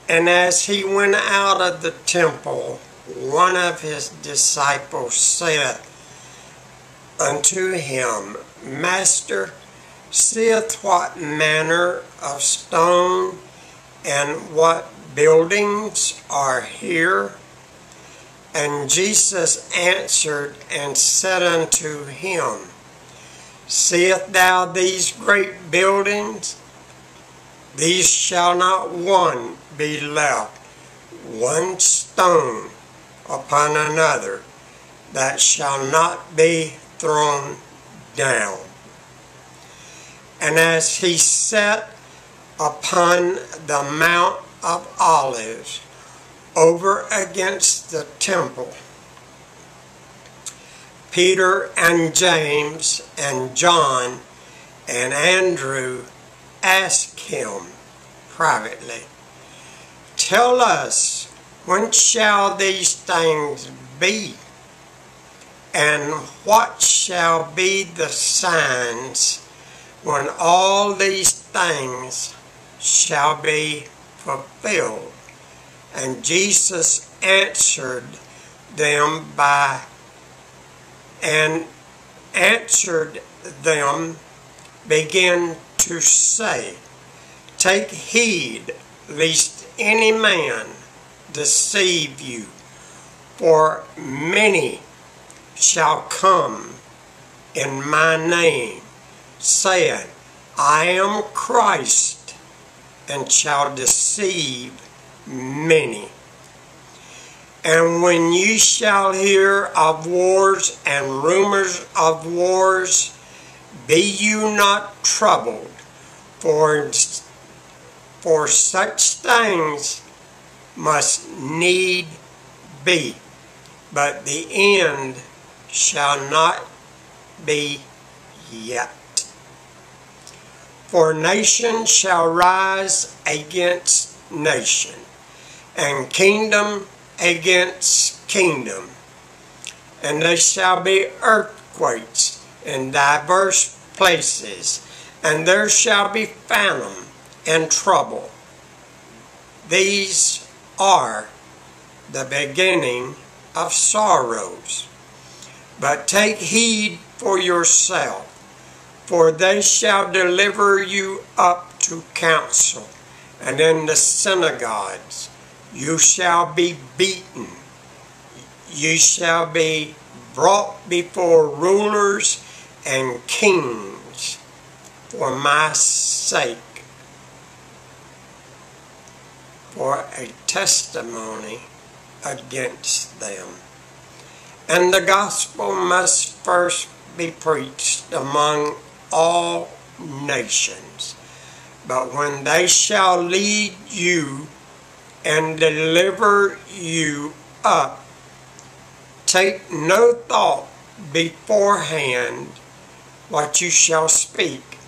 And as he went out of the temple, one of his disciples said unto him, Master, seest what manner of stone and what buildings are here? And Jesus answered and said unto him, Seest thou these great buildings? These shall not one be left, one stone upon another, that shall not be thrown down. And as he sat upon the Mount of Olives, over against the temple, Peter and James and John and Andrew asked him privately, Tell us, when shall these things be? And what shall be the signs when all these things shall be fulfilled? And Jesus answered them began to say, Take heed lest any man deceive you, for many shall come in my name, saying, I am Christ, and shall deceive many. And when ye shall hear of wars and rumors of wars, be you not troubled, for such things must need be, but the end shall not be yet. For nation shall rise against nation, and kingdom against kingdom, and there shall be earthquakes in diverse places, and there shall be famine and trouble. These are the beginning of sorrows. But take heed for yourself, for they shall deliver you up to council, and in the synagogues you shall be beaten. You shall be brought before rulers and kings for my sake, for a testimony against them. And the gospel must first be preached among all nations. But when they shall lead you and deliver you up, take no thought beforehand what you shall speak,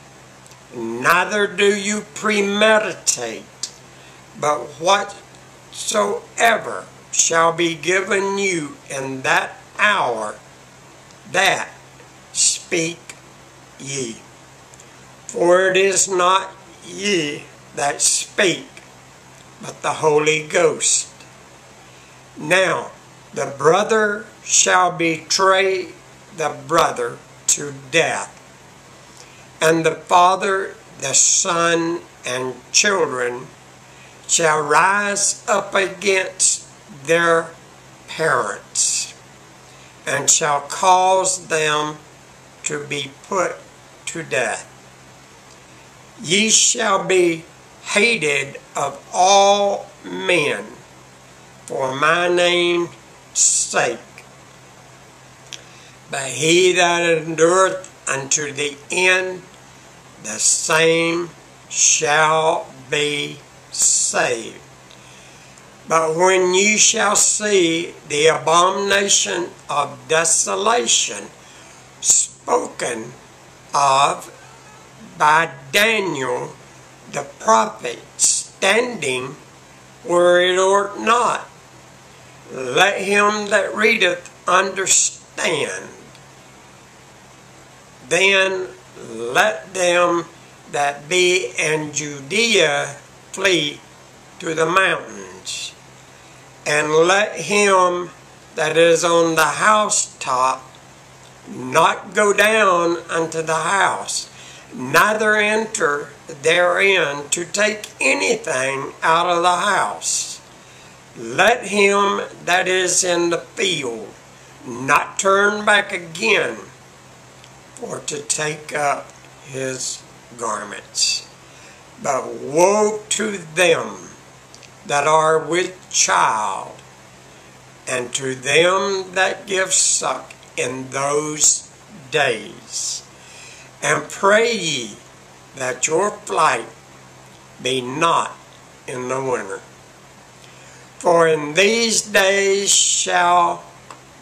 neither do you premeditate, but whatsoever shall be given you in that hour, that speak ye. For it is not ye that speak, but the Holy Ghost. Now the brother shall betray the brother to death, and the father the son, and children shall rise up against their parents, and shall cause them to be put to death. Ye shall be hated of all men for my name's sake, but he that endureth unto the end, the same shall be saved. But when ye shall see the abomination of desolation spoken of by Daniel the prophet standing where it ought not, let him that readeth understand. Then let them that be in Judea flee to the mountains, and let him that is on the housetop not go down unto the house, neither enter therein to take anything out of the house. Let him that is in the field not turn back again for to take up his garments. But woe to them that are with child, and to them that give suck in those days. And pray ye that your flight be not in the winter. For in these days shall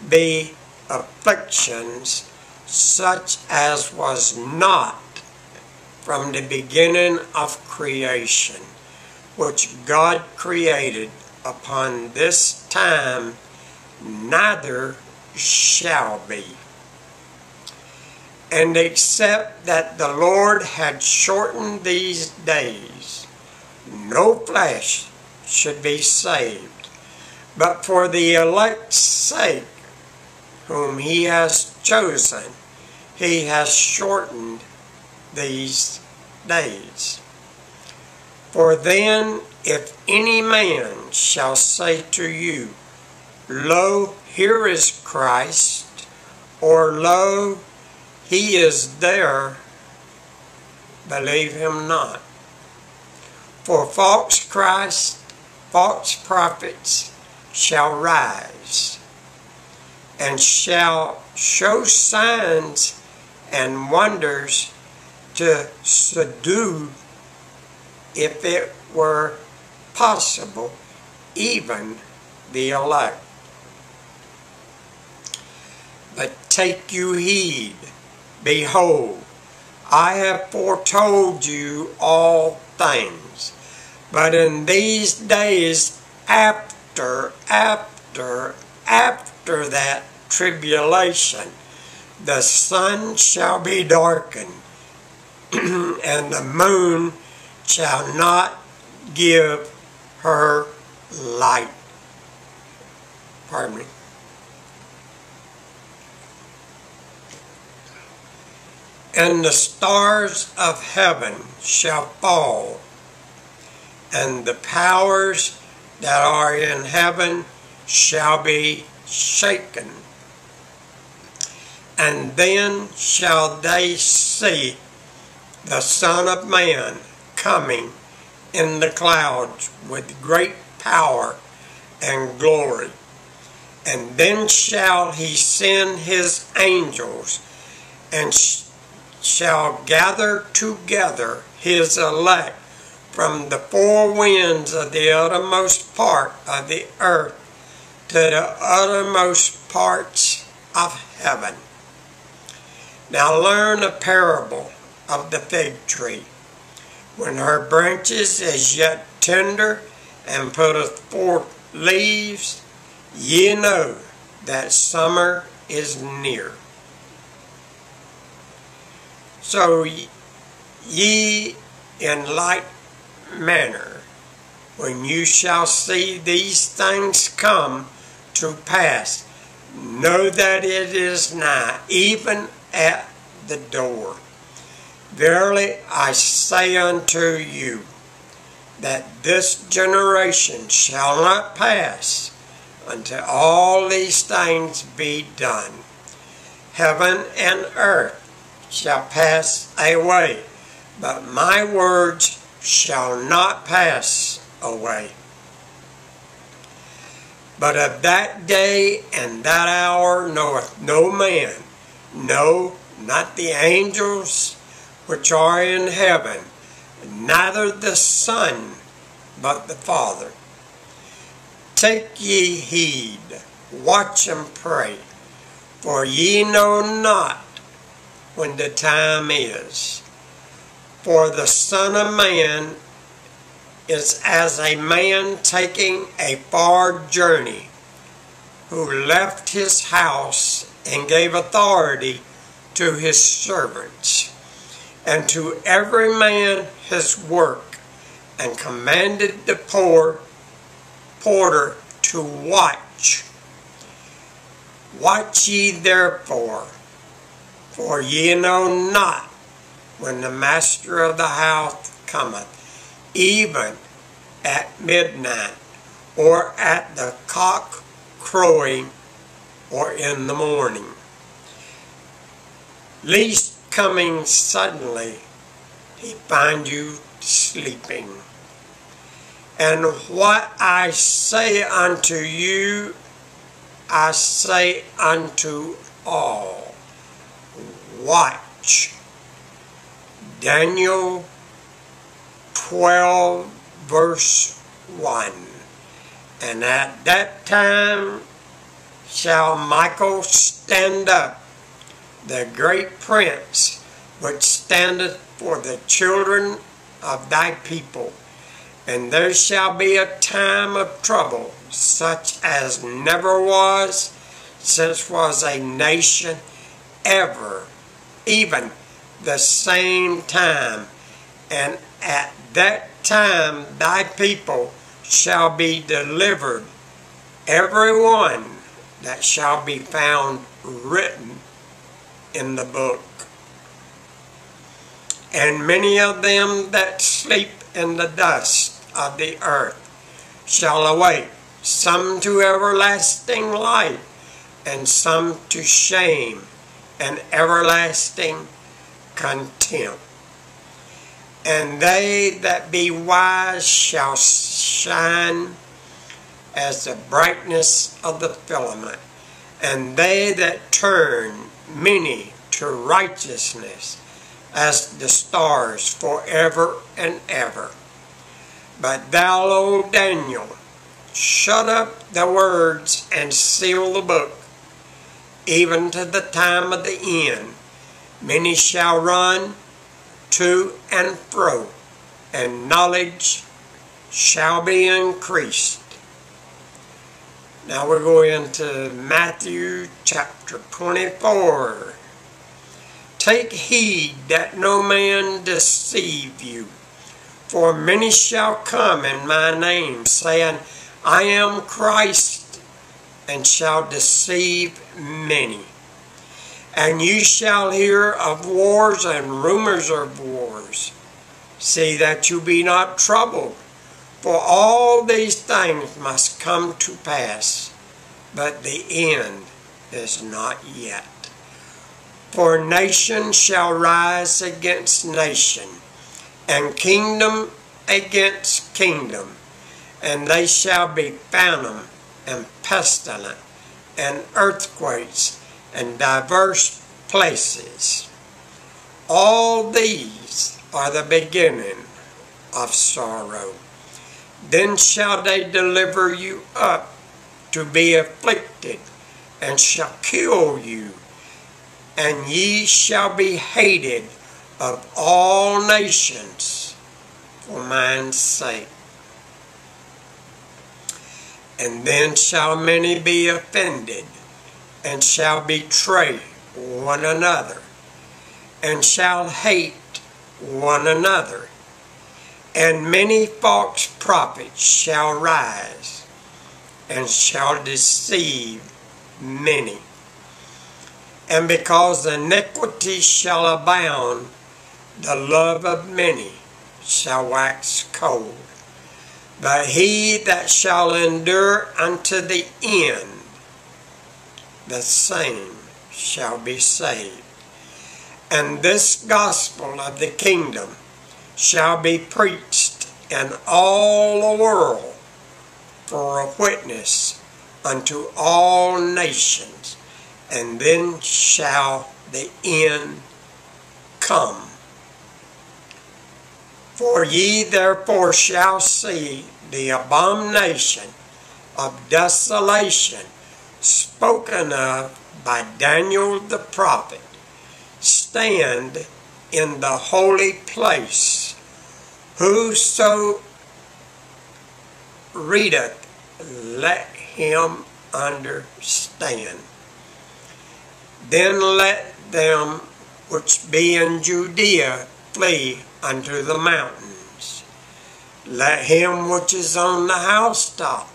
be afflictions such as was not from the beginning of creation, which God created upon this time, neither shall be. And except that the Lord had shortened these days, no flesh should be saved. But for the elect's sake, whom he has chosen, he has shortened these days. For then, if any man shall say to you, Lo, here is Christ, or Lo, he is there, believe him not. For false Christ, false prophets shall rise, and shall show signs and wonders to subdue, if it were possible, even the elect. But take you heed, behold, I have foretold you all things. But in these days after that tribulation, the sun shall be darkened, and the moon shall not give her light. Pardon me. And the stars of heaven shall fall, and the powers that are in heaven shall be shaken. And then shall they see the Son of Man coming in the clouds with great power and glory. And then shall he send his angels, and shall gather together his elect from the four winds of the uttermost part of the earth to the uttermost parts of heaven. Now learn a parable of the fig tree. When her branches is yet tender and putteth forth leaves, ye know that summer is near. So ye in like manner, when you shall see these things come to pass, know that it is nigh, even at the door. Verily I say unto you, that this generation shall not pass until all these things be done. Heaven and earth shall pass away, but my words shall not pass away. But of that day and that hour knoweth no man, no, not the angels which are in heaven, neither the Son, but the Father. Take ye heed, watch and pray, for ye know not when the time is. For the Son of Man is as a man taking a far journey, who left his house and gave authority to his servants, and to every man his work, and commanded the porter to watch. Watch ye therefore, for ye know not when the master of the house cometh, even at midnight, or at the cock crowing, or in the morning, lest coming suddenly he find you sleeping. And what I say unto you, I say unto all, watch. Daniel 12 verse 1. And at that time shall Michael stand up, the great prince, which standeth for the children of thy people. And there shall be a time of trouble, such as never was, since was a nation ever, even the same time. And at that time thy people shall be delivered, every one that shall be found written in the book. And many of them that sleep in the dust of the earth shall awake, some to everlasting life, and some to shame and everlasting contempt. And they that be wise shall shine as the brightness of the firmament, and they that turn many to righteousness as the stars forever and ever. But thou, O Daniel, shut up the words and seal the book, even to the time of the end. Many shall run to and fro, and knowledge shall be increased. Now we're going into Matthew chapter 24. Take heed that no man deceive you, for many shall come in my name, saying, I am Christ, and shall deceive many. And you shall hear of wars and rumors of wars. See that you be not troubled, for all these things must come to pass, but the end is not yet. For nation shall rise against nation, and kingdom against kingdom, and they shall be famine and pestilence, and earthquakes, and diverse places. All these are the beginning of sorrow. Then shall they deliver you up to be afflicted, and shall kill you, and ye shall be hated of all nations for mine sake. And then shall many be offended, and shall betray one another, and shall hate one another. And many false prophets shall rise, and shall deceive many. And because iniquity shall abound, the love of many shall wax cold. But he that shall endure unto the end, the same shall be saved. And this gospel of the kingdom shall be preached in all the world for a witness unto all nations, and then shall the end come. For ye therefore shall see the abomination of desolation spoken of by Daniel the prophet stand in the holy place. Whoso readeth, let him understand. Then let them which be in Judea flee unto the mountains. let him which is on the housetop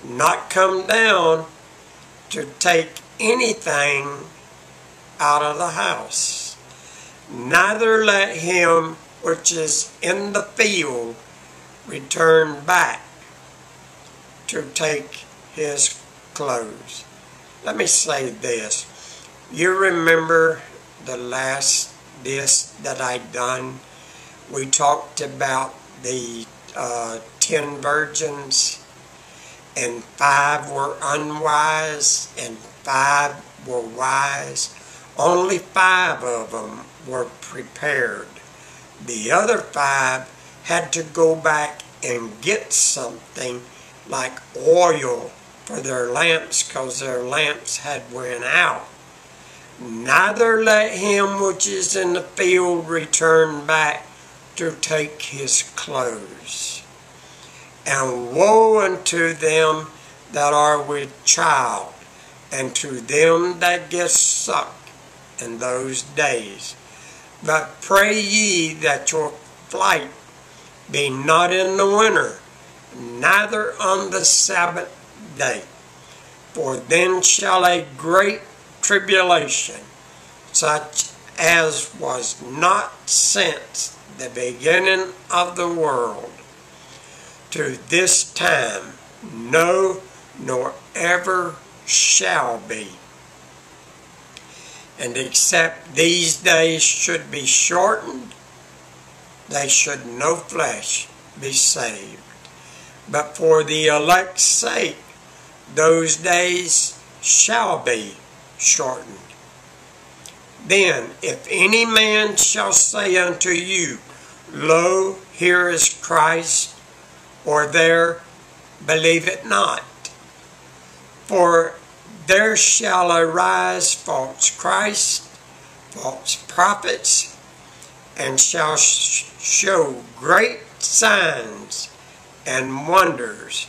not come down to take anything out of the house. Neither let him which is in the field return back to take his clothes. Let me say this. You remember the last that I done? We talked about the 10 virgins, and 5 were unwise and 5 were wise. Only 5 of them were prepared. The other 5 had to go back and get something like oil for their lamps, because their lamps had went out. Neither let him which is in the field return back to take his clothes. And woe unto them that are with child, and to them that get sucked in those days. But pray ye that your flight be not in the winter, neither on the Sabbath day. For then shall a great tribulation, such as was not since the beginning of the world, to this time, no, nor ever shall be. And except these days should be shortened, they should no flesh be saved. But for the elect's sake, those days shall be shortened. Then, if any man shall say unto you, Lo, here is Christ, or there, believe it not. For there shall arise false Christs, false prophets, and shall show great signs and wonders,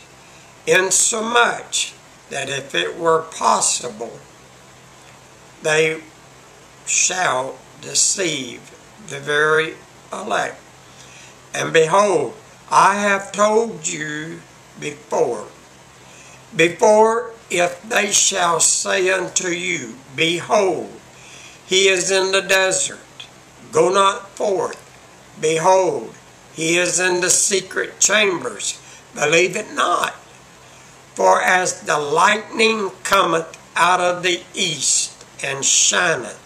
insomuch that if it were possible, they shall deceive the very elect. And behold, I have told you before, if they shall say unto you, Behold, he is in the desert, go not forth. Behold, he is in the secret chambers, believe it not. For as the lightning cometh out of the east, and shineth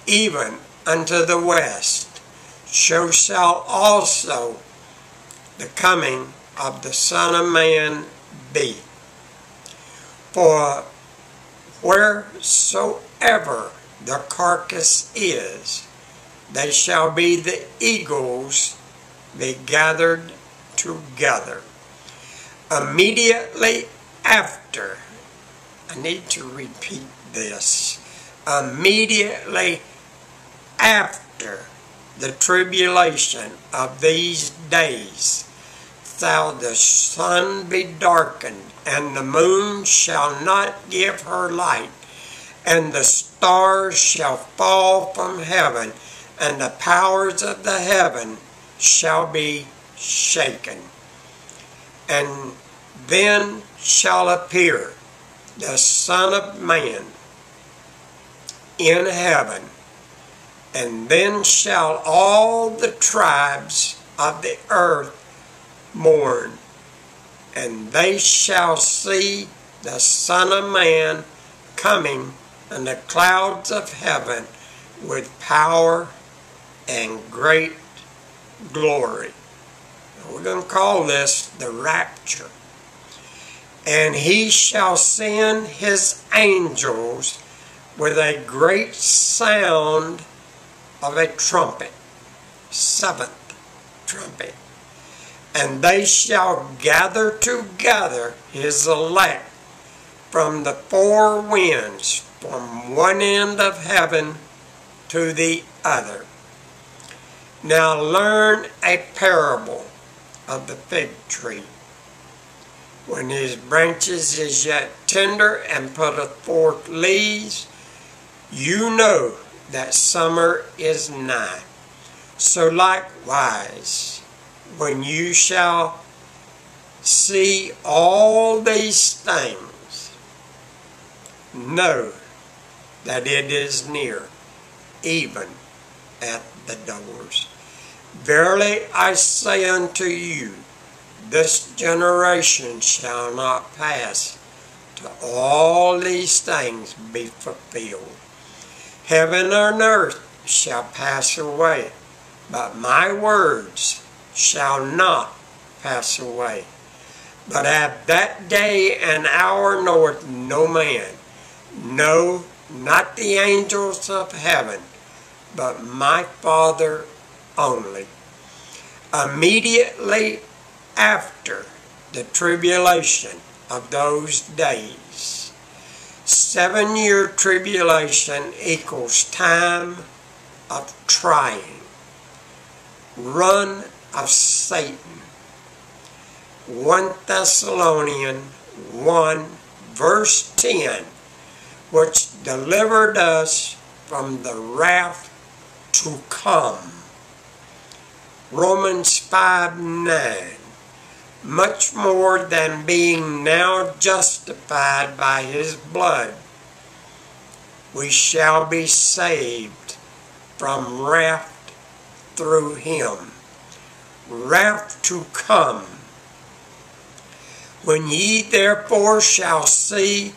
even unto the west, so shall also the coming of the Son of Man be. For wheresoever the carcass is, they shall be the eagles be gathered together. Immediately after, I need to repeat this, immediately after the tribulation of these days shall the sun be darkened, and the moon shall not give her light, and the stars shall fall from heaven, and the powers of the heaven shall be shaken. And then shall appear the Son of Man in heaven, and then shall all the tribes of the earth mourn, and they shall see the Son of Man coming in the clouds of heaven with power and great glory. We're going to call this the rapture. And he shall send his angels with a great sound of a trumpet, 7th trumpet. And they shall gather together his elect from the 4 winds, from one end of heaven to the other. Now learn a parable of the fig tree. When his branches is yet tender and putteth forth leaves, you know that summer is nigh. So likewise when you shall see all these things, know that it is near, even at the doors. Verily I say unto you, this generation shall not pass till all these things be fulfilled. Heaven and earth shall pass away, but my words shall not pass away. But at that day and hour knoweth no man, no, not the angels of heaven, but my Father only. Immediately after the tribulation of those days, 7-year tribulation equals time of trying, run of Satan. 1 Thessalonians 1 verse 10, which delivered us from the wrath to come. Romans 5:9, much more than being now justified by his blood, we shall be saved from wrath through him. Wrath to come. When ye therefore shall see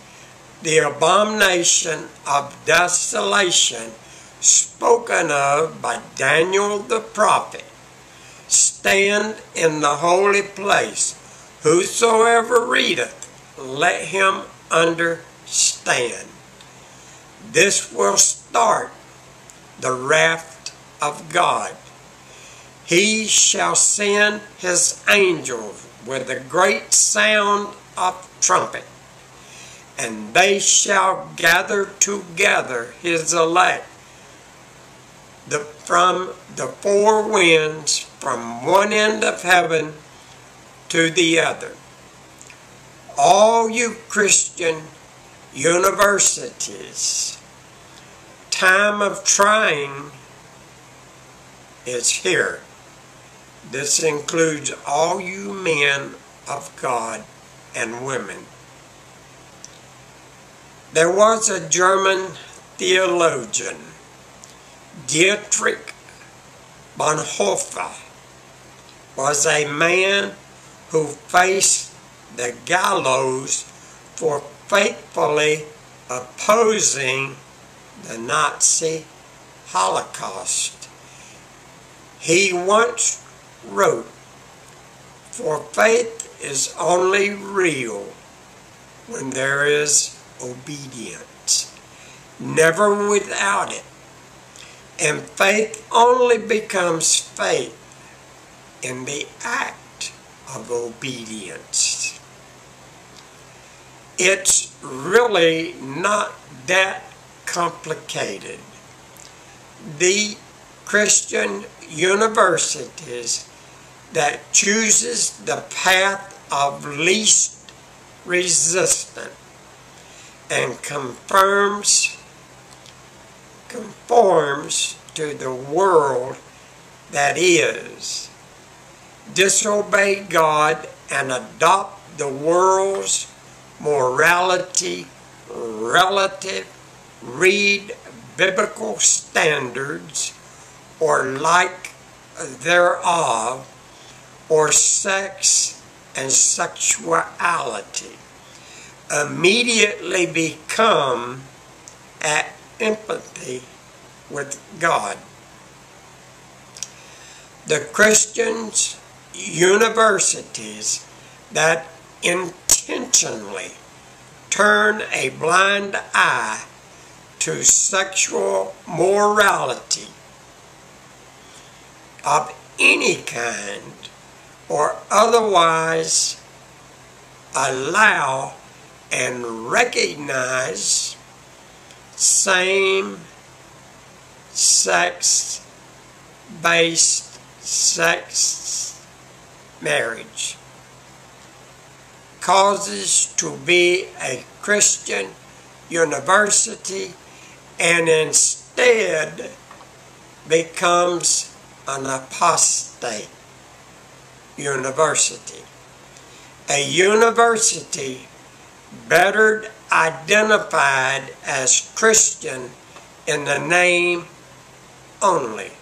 the abomination of desolation spoken of by Daniel the prophet stand in the holy place, whosoever readeth, let him understand. This will start the wrath of God. He shall send his angels with a great sound of trumpet, and they shall gather together his elect from the four winds, from one end of heaven to the other. All you Christian universities, time of trying is here. This includes all you men of God and women. There was a German theologian, Dietrich Bonhoeffer, was a man who faced the gallows for faithfully opposing the Nazi Holocaust. He once wrote, "For faith is only real when there is obedience, never without it. And faith only becomes faith in the act of obedience." It's really not that complicated. The Christian universities that chooses the path of least resistance and conforms to the world that is, disobey God and adopt the world's morality relative, read biblical standards or like thereof, or sex and sexuality, immediately become at empathy with God. The Christians universities that intentionally turn a blind eye to sexual morality of any kind, or otherwise allow and recognize same-sex-based sex marriage, causes to be a Christian university and instead becomes an apostate. university. A university better identified as Christian in the name only,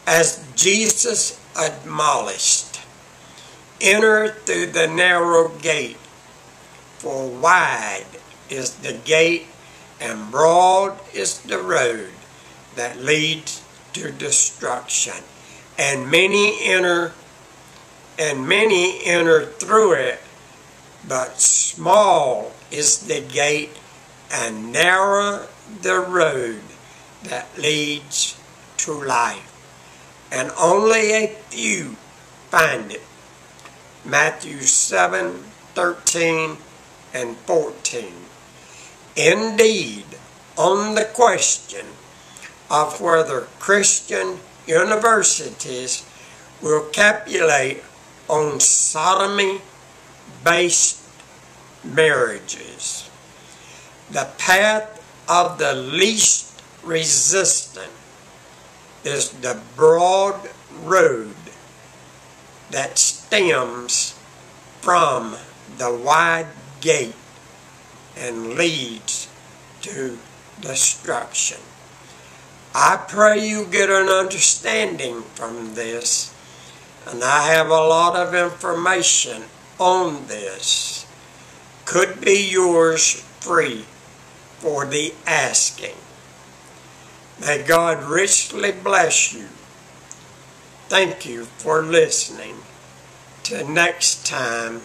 as Jesus admonished. Enter through the narrow gate, for wide is the gate and broad is the road that leads to destruction, and many enter through it, but small is the gate and narrow the road that leads to life, and only a few find it. Matthew 7:13 and 14. Indeed, on the question of whether Christian universities will capitulate on sodomy-based marriages, the path of the least resistance is the broad road that stems from the wide gate and leads to destruction. I pray you get an understanding from this, and I have a lot of information on this. Could be yours free for the asking. May God richly bless you. Thank you for listening. Till next time,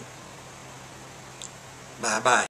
bye-bye.